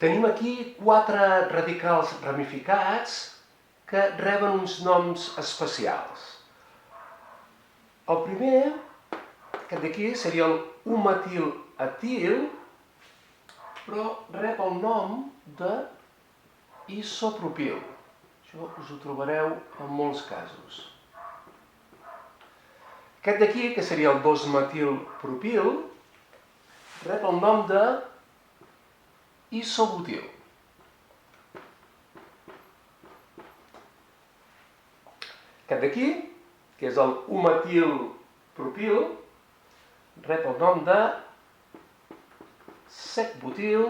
Tenim aquí 4 radicals ramificats que reben uns noms especials. El primer, aquest d'aquí, seria el 1-metil-etil, però rep el nom de isopropil. Això us ho trobareu en molts casos. Aquest d'aquí, que seria el 2-metilpropil, rep el nom de isobutil. Aquest d'aquí, que és el 1-metilpropil, rep el nom de secbutil.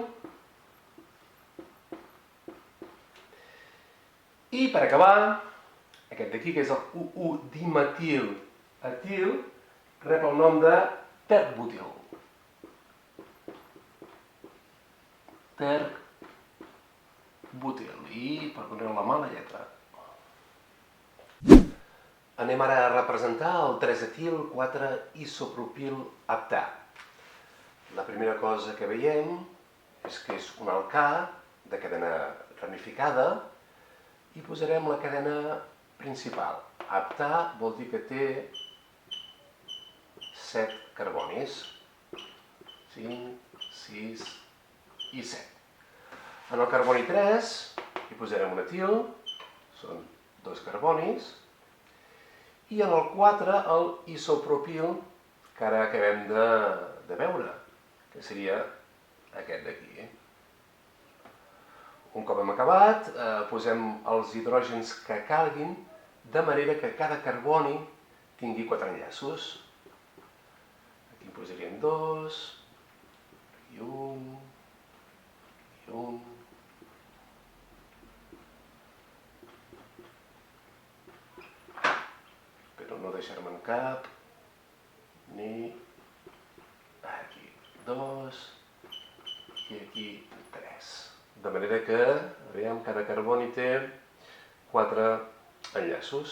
I per acabar, aquest d'aquí, que és el 1,1-dimetil-etil, rep el nom de terbutil. Terbutil. I per poner la mà la lletra. Anem ara a representar el 3-etil-4-isopropil-heptà. La primera cosa que veiem és que és un alcà de cadena ramificada i posarem la cadena principal. Heptà vol dir que té 7 carbonis. 5, 6 i 7. En el carboni 3 hi posarem un etil, són 2 carbonis, i en el 4 el isopropil, que ara acabem de veure, que seria aquest d'aquí. Un cop hem acabat, posem els hidrògens que calguin, de manera que cada carboni tingui 4 enllaços. Aquí en posaríem 2, i 1, i 1. Però no deixar-me'n cap, ni aquí 2, i aquí 3. De manera que, aviam, cada carboni té 4 enllaços.